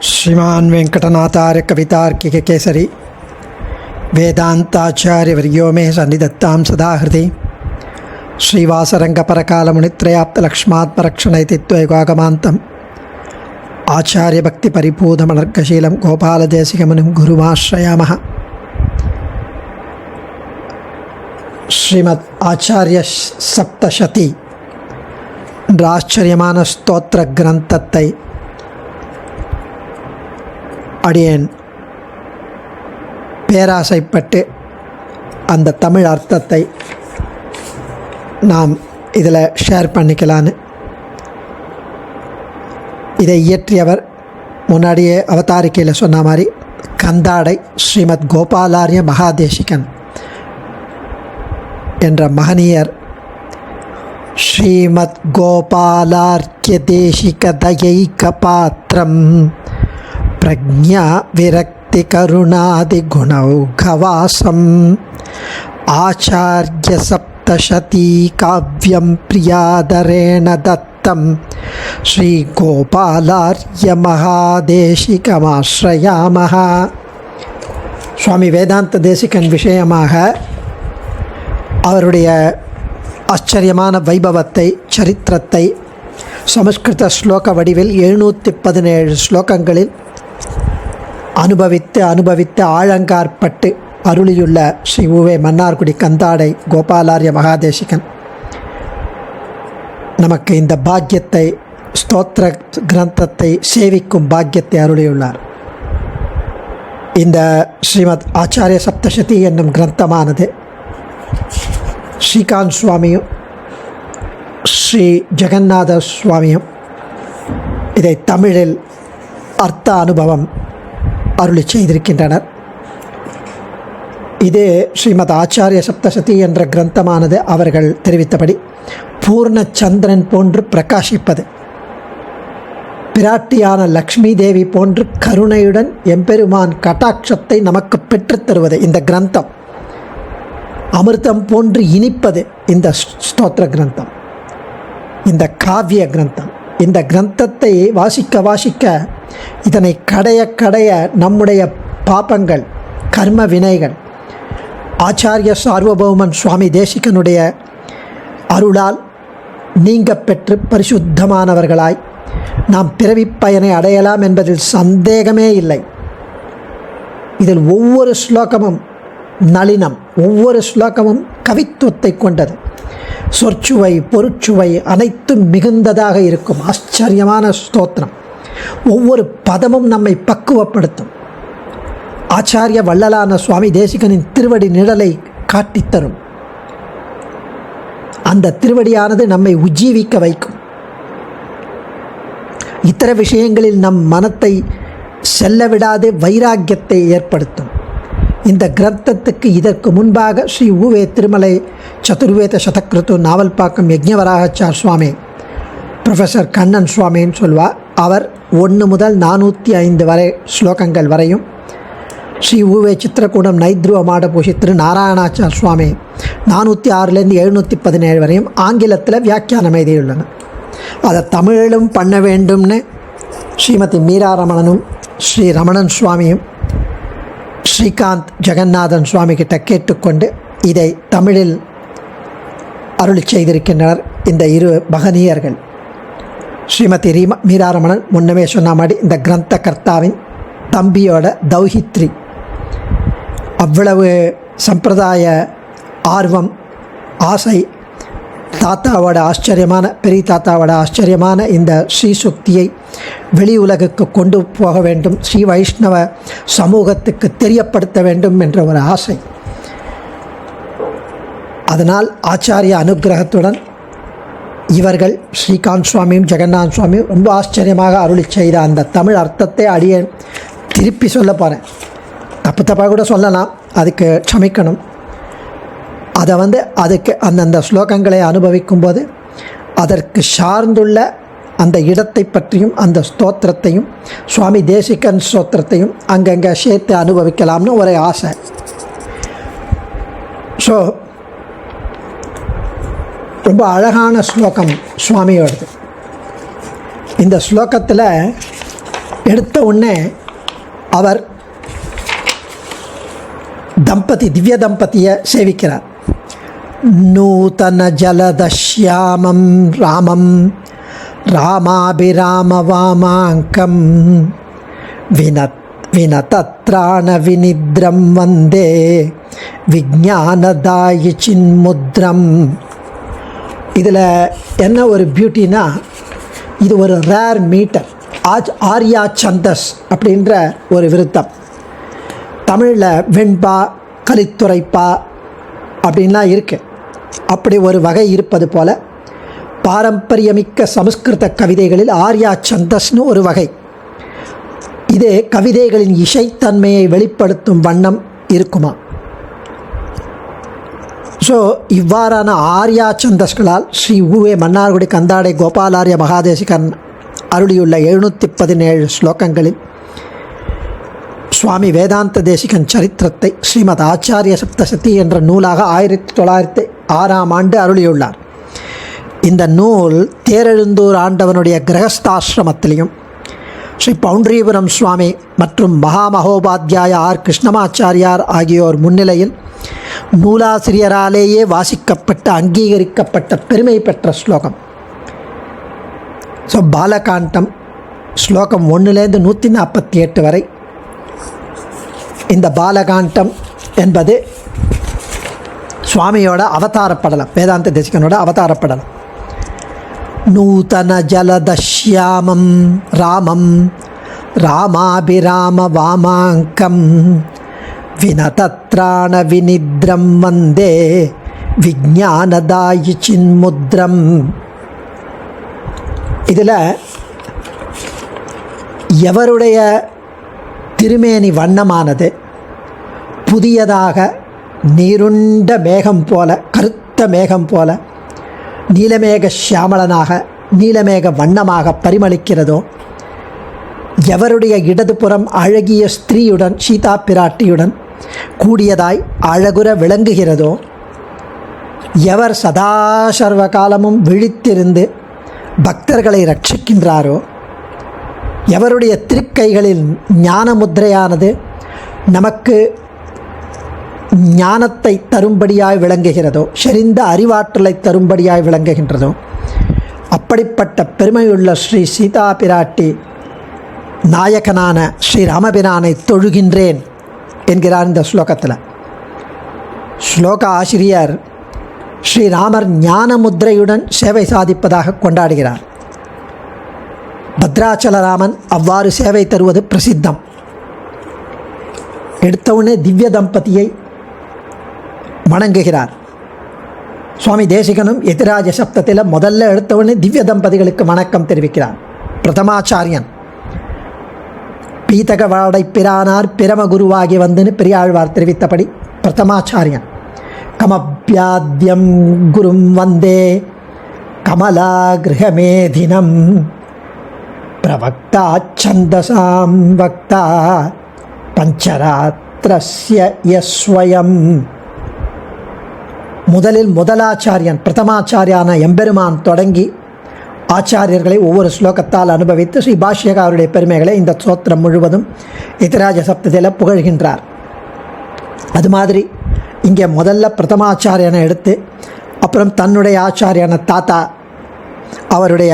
श्रीमान वेंकटनाथार्य कवितार्किक केसरी वेदांताचार्यवर्यो मे सन्निधत्तां सदा हृदि श्रीवासरंगपरकालमुनित्रयाप्तलक्ष्मात्मरक्षणैतित्वैकागमान्तम् आचार्यभक्तिपरिपूतमनर्गशीलं गोपालदेशिकमुनिं गुरुमाश्रयामः। श्रीमद् आचार्य सप्तशती என்ற ஆச்சரியமான ஸ்தோத்திர கிரந்தத்தை அடியேன் பேராசைப்பட்டு அந்த தமிழ் அர்த்தத்தை நாம் இதில் ஷேர் பண்ணிக்கலான்னு இதை இயற்றியவர் முன்னாடியே அவதாரிக்கையில் சொன்ன மாதிரி கந்தாடை ஸ்ரீமத் கோபாலாரிய மகாதேசிகன் என்ற மகனியர் ஸ்ரீமத் கோபாலார்க்கிய தேசிக தயைக பாத்திரம் பிரக்ஞா விரக்தி கருணாதி குணௌகவாசம் ஆச்சார்ய சப்தசதி காவ்யம் பிரியாதரேண தத்தம் ஸ்ரீ கோபாலார்ய மகாதேசிகமாஸ்ரயாமஹ. சுவாமி வேதாந்த தேசிகன் விஷயமாக அவருடைய ஆச்சரியமான வைபவத்தை சரித்திரத்தை சமஸ்கிருத ஸ்லோக வடிவில் 717 ஸ்லோகங்களில் அனுபவித்து ஆழங்காற்பட்டு அருளியுள்ள ஸ்ரீ உவே மன்னார்குடி கந்தாடை கோபாலாரிய மகாதேசிகன் நமக்கு இந்த பாக்கியத்தை ஸ்தோத்திர கிரந்தத்தை சேவிக்கும் பாக்கியத்தை அருளியுள்ளார். இந்த ஸ்ரீமத் ஆச்சாரிய சப்தசதி என்னும் கிரந்தமானது ஸ்ரீகாந்த் சுவாமியும் ஸ்ரீ ஜெகநாத சுவாமியும் இதை தமிழில் அர்த்த அனுபவம் அருளி செய்திருக்கின்றனர். இது ஸ்ரீமத் ஆச்சாரிய சப்தசதி என்ற கிரந்தமானது அவர்கள் தெரிவித்தபடி பூர்ண சந்திரன் போன்று பிரகாசிப்பது, பிராட்டியான லக்ஷ்மி தேவி போன்று கருணையுடன் எம்பெருமான் கட்டாட்சத்தை நமக்கு பெற்றுத்தருவது இந்த கிரந்தம், அமிர்தம் போன்று இனிப்பது இந்த ஸ்தோத்திர கிரந்தம், இந்த காவிய கிரந்தம். இந்த கிரந்தத்தை வாசிக்க இதனை கடைய நம்முடைய பாபங்கள் கர்ம வினைகள் ஆச்சாரிய சார்வபௌமன் சுவாமி தேசிகனுடைய அருளால் நீங்க பெற்று பரிசுத்தமானவர்களாய் நாம் பிறவி பயனை அடையலாம் என்பதில் சந்தேகமே இல்லை. இதில் ஒவ்வொரு ஸ்லோகமும் நளினம், ஒவ்வொரு ஸ்லோகமும் கவித்துவத்தை கொண்டது. சொற்சுவை பொருட்சுவை அனைத்தும் மிகுந்ததாக இருக்கும் ஆச்சரியமான ஸ்தோத்திரம். ஒவ்வொரு பதமும் நம்மை பக்குவப்படுத்தும். ஆச்சாரிய வள்ளலான சுவாமி தேசிகனின் திருவடி நிழலை காட்டித்தரும். அந்த திருவடியானது நம்மை உஜ்ஜீவிக்க வைக்கும். இத்தர விஷயங்களில் நம் மனத்தை செல்ல விடாது வைராக்கியத்தை ஏற்படுத்தும். இந்த கிரந்தத்துக்கு இதற்கு முன்பாக ஸ்ரீ உவே திருமலை சதுர்வேத சதக்கிருத்து நாவல்பாக்கம் யஜ்ஞவராகச்சார் சுவாமி ப்ரொஃபஸர் கண்ணன் சுவாமின்னு சொல்வார். அவர் 1 முதல் 405 வரை ஸ்லோகங்கள் வரையும், ஸ்ரீ உவே சித்திரக்கூடம் நைத்ருவ மாடபூஷி திரு நாராயணாச்சார் சுவாமி 406லேருந்து 717 வரையும் ஆங்கிலத்தில் வியாக்கியானம் எழுதியுள்ளனர். அதை தமிழிலும் பண்ண வேண்டும்னு ஸ்ரீமதி மீராரமணனும் ஸ்ரீ ரமணன் சுவாமியும் ஸ்ரீகாந்த் ஜெகநாதன் சுவாமி கிட்ட கேட்டுக்கொண்டு இதை தமிழில் அருளி செய்திருக்கின்றனர். இந்த இரு மகனியர்கள் ஸ்ரீமதி மீராரமணன் முன்னமே சொன்ன மாதிரி இந்த கிரந்த கர்த்தாவின் தம்பியோட தௌஹித்ரி. அவ்வளவு சம்பிரதாய ஆர்வம் ஆசை, தாத்தாவோட ஆச்சரியமான பெரிய தாத்தாவோட ஆச்சரியமான இந்த ஸ்ரீசுக்தியை வெளி உலகுக்கு கொண்டு போக வேண்டும், ஸ்ரீ வைஷ்ணவ சமூகத்துக்கு தெரியப்படுத்த வேண்டும் என்ற ஒரு ஆசை. அதனால் ஆச்சாரிய அனுகிரகத்துடன் இவர்கள் ஸ்ரீகாந்த் சுவாமியும் ஜெகநாத் சுவாமியும் ரொம்ப ஆச்சரியமாக அருளி செய்த அந்த தமிழ் அர்த்தத்தை அடியேன் திருப்பி சொல்ல போகிறேன். தப்பாக கூட சொல்லலாம், அதுக்கு க்ஷமிக்கணும். அதை அதுக்கு அந்தந்த ஸ்லோகங்களை அனுபவிக்கும்போது அதற்கு சார்ந்துள்ள அந்த இடத்தை பற்றியும் அந்த ஸ்தோத்திரத்தையும் சுவாமி தேசிகன் ஸ்தோத்திரத்தையும் அங்கங்கே சேர்த்து அனுபவிக்கலாம்னு ஒரு ஆசை. ஸோ ரொம்ப அழகான ஸ்லோகம் சுவாமியோடது. இந்த ஸ்லோகத்தில் எடுத்த உடனே அவர் திவ்ய தம்பதியை சேவிக்கிறார். நூதன ஜலதஷ்யாமம் ராமம் ராமாபிராம வாமாங்கம் வினதத்ராண வினித்ரம் வந்தே விஜானதாயி சின்முத்ரம். இதில் என்ன ஒரு பியூட்டினா, இது ஒரு ரேர் மீட்டர். ஆர்யா சந்தஸ் அப்படின்ற ஒரு விருத்தம். தமிழில் வெண்பா, கலித்துறைப்பா அப்படின்லாம் இருக்குது. அப்படி ஒரு வகை இருப்பது போல் பாரம்பரியமிக்க சமஸ்கிருத கவிதைகளில் ஆர்யா சந்தஸ்னு ஒரு வகை. இது கவிதைகளின் இசைத்தன்மையை வெளிப்படுத்தும் வண்ணம் இருக்குமா. ஸோ இவ்வாறான ஆர்யா சந்தஸ்களால் ஸ்ரீ உவே மன்னார்குடி கந்தாடை கோபாலாரிய மகாதேசிகன் அருளியுள்ள 717 ஸ்லோகங்களில் சுவாமி வேதாந்த தேசிகன் சரித்திரத்தை ஸ்ரீமத் ஆச்சாரிய சப்தசதி என்ற நூலாக 1906 அருளியுள்ளார். இந்த நூல் தேரெழுந்தூர் ஆண்டவனுடைய கிரகஸ்தாசிரமத்திலையும் ஸ்ரீ பவுண்டரீபுரம் சுவாமி மற்றும் மகாமகோபாத்தியாய ஆர் கிருஷ்ணமாச்சாரியார் ஆகியோர் முன்னிலையில் நூலாசிரியராலேயே வாசிக்கப்பட்ட அங்கீகரிக்கப்பட்ட பெருமை பெற்ற ஸ்லோகம். ஸோ பாலகாண்டம் ஸ்லோகம் 1லேருந்து 148 வரை. இந்த பாலகாண்டம் என்பது சுவாமியோட அவதாரப்படலம், வேதாந்த தேசிகனோட அவதாரப்படலம். நூதன ஜலதஷ்யாமம் ராமம் ராமாபிராம வாமாங்கம் வினதத்ராண வினித்ரம் வந்தே விஜானதாயி சின்முத்ரம். இதில் எவருடைய திருமேனி வண்ணமானது புதியதாக நீருண்ட மேகம் போல, கருத்த மேகம் போல, நீலமேக சியாமளனாக, நீலமேக வண்ணமாக பரிமளிக்கிறதோ, எவருடைய இடதுபுறம் அழகிய ஸ்திரீயுடன், சீதா பிராட்டியுடன் கூடியதாய் அழகுற விளங்குகிறதோ, எவர் சதாசர்வ காலமும் விழித்திருந்து பக்தர்களை ரட்சிக்கின்றாரோ, எவருடைய திருக்கைகளில் ஞான முத்திரையானது நமக்கு ஞானத்தை தரும்படியாய் விளங்குகிறதோ, செறிந்த அறிவாற்றலை தரும்படியாய் விளங்குகின்றதோ, அப்படிப்பட்ட பெருமையுள்ள ஸ்ரீ சீதா பிராட்டி நாயகனான ஸ்ரீ ராமபிரானை தொழுகின்றேன் என்கிறார் இந்த ஸ்லோகத்தில். ஸ்லோக ஆசிரியர் ஸ்ரீராமர் ஞான முத்திரையுடன் சேவை சாதிப்பதாக கொண்டாடுகிறார். பத்ராச்சலராமன் அவ்வாறு சேவை தருவது பிரசித்தம். எடுத்தவுடனே திவ்ய தம்பதியை வணங்குகிறார். சுவாமி தேசிகனும் எதிராஜ சப்தத்தில் முதல்ல எடுத்தவுடனே திவ்ய தம்பதிகளுக்கு வணக்கம் தெரிவிக்கிறார். பிரதமாச்சாரியன் பீதக வாடை பிரானார் பிரம குருவாகி வந்துன்னு பெரியாழ்வார் தெரிவித்தபடி பிரதமாச்சாரியன் கமப்யாத்யம் குரும் வந்தே கமலா கிரகமேதினம் பிரவக்தா சந்தசாம் வக்தா பஞ்சராத்திரஸ்ய யஸ்வயம். முதலாச்சாரியன் பிரதமாச்சாரியான எம்பெருமான் தொடங்கி ஆச்சாரியர்களை ஒவ்வொரு ஸ்லோகத்தால் அனுபவித்து ஸ்ரீ பாஷ்யகாருடைய பெருமைகளை இந்த ஸ்தோத்திரம் முழுவதும் இத்திராஜ சப்தத்தில் புகழ்கின்றார். அது மாதிரி இங்கே முதல்ல பிரதமாச்சாரியனை எடுத்து அப்புறம் தன்னுடைய ஆச்சாரியான அவருடைய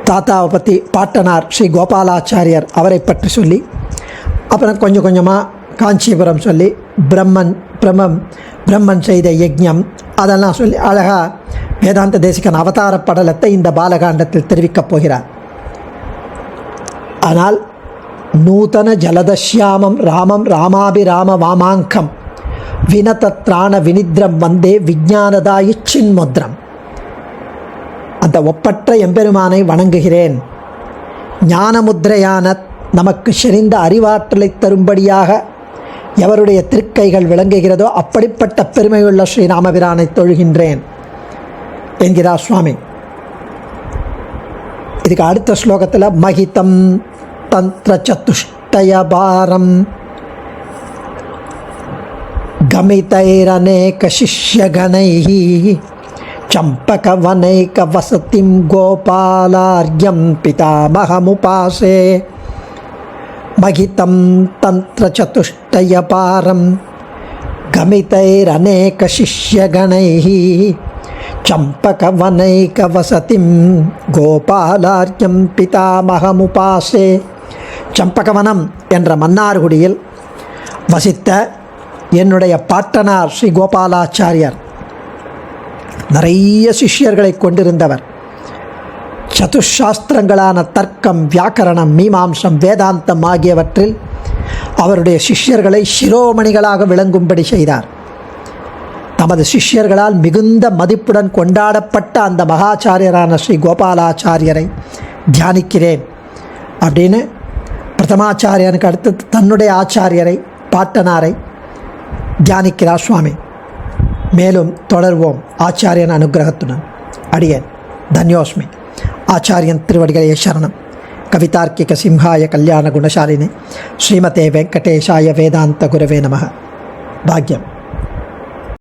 தாத்தாவை பற்றி பாட்டனார் ஸ்ரீ கோபாலாச்சாரியர் அவரை பற்றி சொல்லி, அப்புறம் கொஞ்சம் கொஞ்சமாக காஞ்சிபுரம் சொல்லி பிரம்மன் செய்த யஜ்ஞம் அதெல்லாம் சொல்லி அழகாக வேதாந்த தேசிகன் அவதார படலத்தை இந்த பாலகாண்டத்தில் தெரிவிக்கப் போகிறார். ஆனால் நூதன ஜலதஷ்யாமம் ராமம் ராமாபிராம வாமாங்கம் வினதத்ராண வினித்ரம் வந்தே விஜானதாயி சின்முத்ரம். அந்த ஒப்பற்ற எம்பெருமானை வணங்குகிறேன். ஞானமுத்திரையான நமக்கு செறிந்த அறிவாற்றலை தரும்படியாக எவருடைய திருக்கைகள் விளங்குகிறதோ அப்படிப்பட்ட பெருமையுள்ள ஸ்ரீராமபிரானை தொழுகின்றேன் என்கிறார் சுவாமி. இதுக்கு அடுத்த ஸ்லோகத்தில் மகிதம் தந்திர சதுஷ்டயபாரம் கமிதைரநேக சிஷ்யகணைஹி चम्पकवनैकवसतिं गोपालार्यं पितामहमुपासे महितं तन्त्रचतुष्टयपारं गमितैरनेकशिष्यगणैः चम्पकवनैकवसतिं गोपालार्यं पितामहमुपासे. சம்பகவனம் என்ற மன்னார்குடியில் வசித்த என்னுடைய பாட்டனார் ஸ்ரீ கோபாலாச்சாரியர் நிறைய சிஷ்யர்களை கொண்டிருந்தவர். சதுஷாஸ்திரங்களான தர்க்கம், வியாக்கரணம், மீமாம்சம், வேதாந்தம் ஆகியவற்றில் அவருடைய சிஷ்யர்களை சிரோமணிகளாக விளங்கும்படி செய்தார். தமது சிஷ்யர்களால் மிகுந்த மதிப்புடன் கொண்டாடப்பட்ட அந்த மகாச்சாரியரான ஸ்ரீ கோபாலாச்சாரியரை தியானிக்கிறேன் அப்படின்னு பிரதமாச்சாரியனுக்கு அடுத்து தன்னுடைய ஆச்சாரியரை, பாட்டனாரை தியானிக்கிறார் சுவாமி. மேலும் தொடர்வோம் ஆச்சாரியன் அனுகிரகத்துடன். அடியேன் தன்யோஸ்மி. ஆச்சாரியன் திருவடிகளே சரணம். கவிதார்க்கிக சிம்ஹாய கல்யாண குணசாலினி ஸ்ரீமதே வெங்கடேஷாய வேதாந்த குரவே நமः. பாக்யம்.